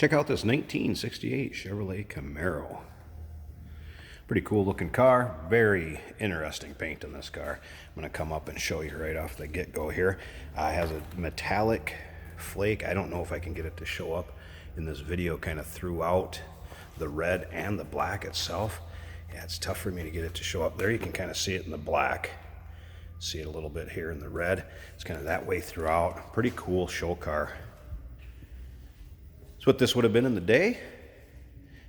Check out this 1968 Chevrolet Camaro. Pretty cool looking car. Very interesting paint in this car. I'm going to come up and show you right off the get-go here. It has a metallic flake. I don't know if I can get it to show up in this video kind of throughout the red and the black itself. Yeah, it's tough for me to get it to show up. There you can kind of see it in the black. See it a little bit here in the red. It's kind of that way throughout. Pretty cool show car. That's what this would have been in the day.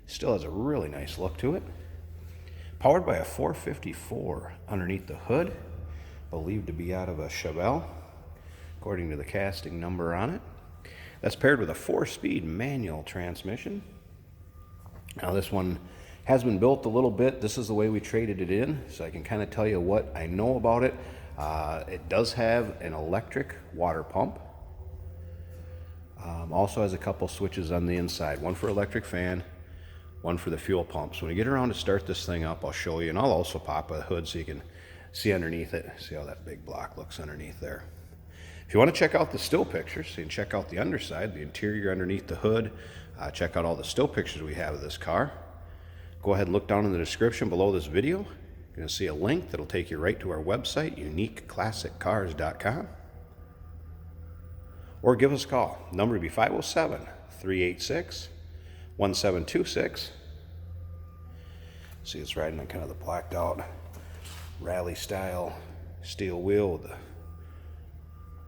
Still has a really nice look to it. Powered by a 454 underneath the hood, believed to be out of a Chevelle, according to the casting number on it. That's paired with a 4-speed manual transmission. Now this one has been built a little bit. This is the way we traded it in, so I can kind of tell you what I know about it. It does have an electric water pump. Also has a couple switches on the inside, one for electric fan, one for the fuel pump. So when you get around to start this thing up, I'll show you, and I'll also pop a hood so you can see underneath it. See how that big block looks underneath there. If you want to check out the still pictures, so you can check out the underside, the interior underneath the hood, check out all the still pictures we have of this car. Go ahead and look down in the description below this video. You're going to see a link that'll take you right to our website, uniqueclassiccars.com. Or give us a call. Number would be 507-386-1726. See, it's riding on kind of the blacked out rally style steel wheel with the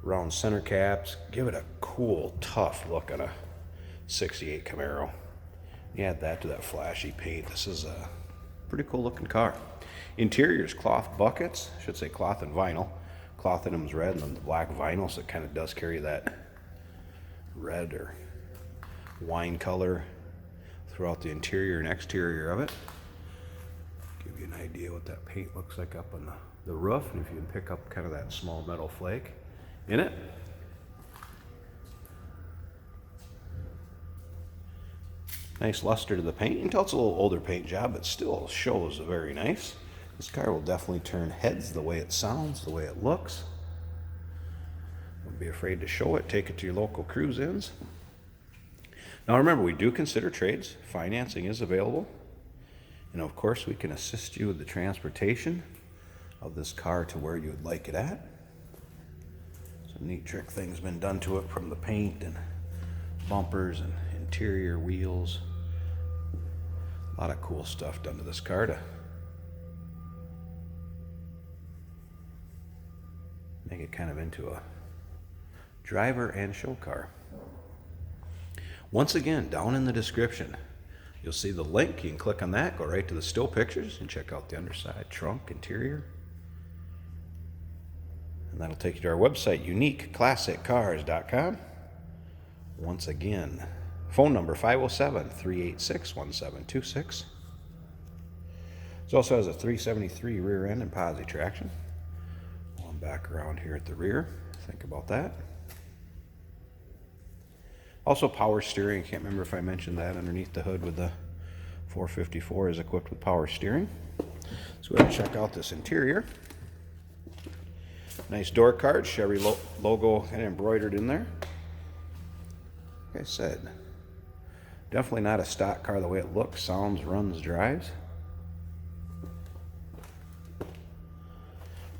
round center caps. Give it a cool, tough look on a 68 Camaro. You add that to that flashy paint. This is a pretty cool looking car. Interior is cloth buckets. I should say cloth and vinyl. Cloth in them is red and then the black vinyl, so it kind of does carry that red or wine color throughout the interior and exterior of it. Give you an idea what that paint looks like up on the roof, and if you can pick up kind of that small metal flake in it. Nice luster to the paint. You can tell it's a little older paint job, but still shows very nice. This car will definitely turn heads the way it sounds, the way it looks. Don't be afraid to show it. Take it to your local cruise-ins. Now remember, we do consider trades. Financing is available. And of course, we can assist you with the transportation of this car to where you would like it at. Some neat trick things been done to it, from the paint and bumpers and interior wheels. A lot of cool stuff done to this car to make it kind of into a driver and show car. Once again, down in the description, you'll see the link. You can click on that, go right to the still pictures, and check out the underside, trunk, interior. And that'll take you to our website, uniqueclassiccars.com. Once again, phone number 507-386-1726. It also has a 373 rear end and posi traction. Going back around here at the rear, think about that. Also power steering. Can't remember if I mentioned that underneath the hood with the 454 is equipped with power steering. Let's go ahead and check out this interior. Nice door card, Chevy logo kind of embroidered in there. Like I said, definitely not a stock car the way it looks, sounds, runs, drives.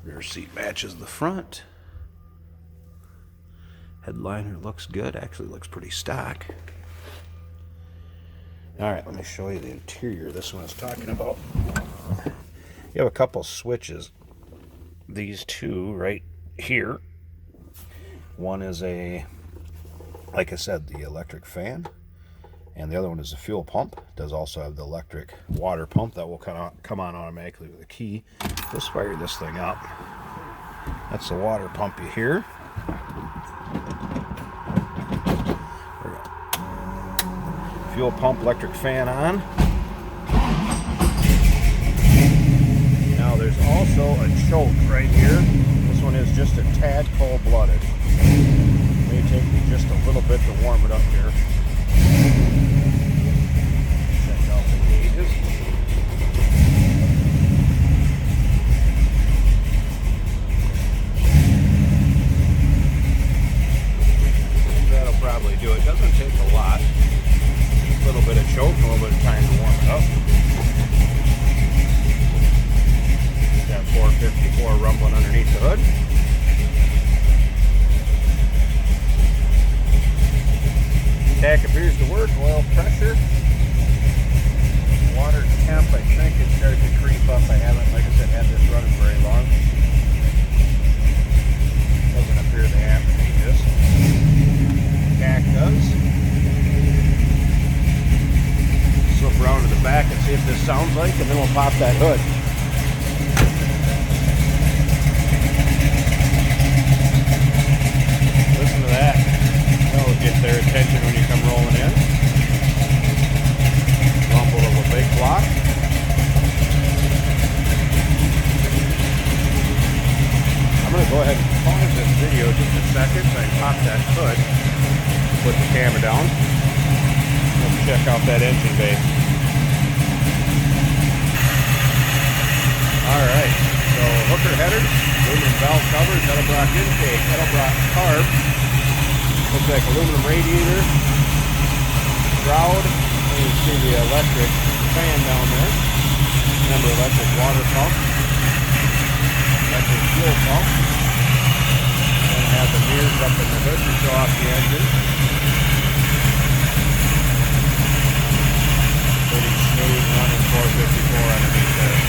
Rear seat matches the front. Headliner looks good, actually looks pretty stock. Alright, let me show you the interior. This one is talking about. You have a couple switches. These two right here. One is a, like I said, the electric fan, and the other one is a fuel pump. It does also have the electric water pump that will come on automatically with a key. Let's fire this thing up. That's the water pump you hear. Fuel pump, electric fan on. Now there's also a choke right here. This one is just a tad cold-blooded. It may take me just a little bit to warm it up here. Check out the gauges. That'll probably do it. Doesn't take a lot. little bit of choke, a little bit of time to warm it up. Got 454 rumbling underneath the hood. Tach appears to work. Oil pressure. Water temp, I think it started to creep up. I haven't, like I said, had this running very long. Doesn't appear to have to need this. Tach does. Slip around to the back and see if this sounds like, and then we'll pop that hood. Listen to that. That'll get their attention when you come rolling in. Rumble of a big block. I'm going to go ahead and pause this video just a second so I can pop that hood. Put the camera down. Let's check out that engine bay. Alright, so hooker headers, aluminum valve covers, Edelbrock intake, Edelbrock carb. Looks like aluminum radiator, shroud, and you see the electric fan down there. Remember, electric water pump, electric fuel pump. And have the mirrors up in the hood to show off the engine. Pretty smooth running 454 underneath there.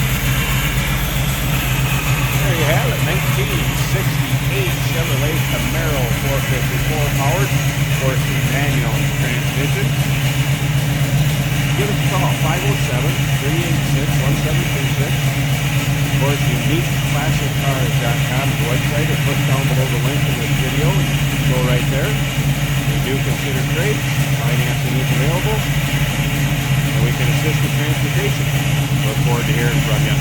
There you have it, 1968 Chevrolet Camaro 454 powered, 4-speed manual transmission. Give us a call, 507-386-1726. Of course, uniqueclassiccars.com is the website, or click down below the link in this video and go right there. We do consider trades, financing is available, and we can assist with transportation. Look forward to hearing from you.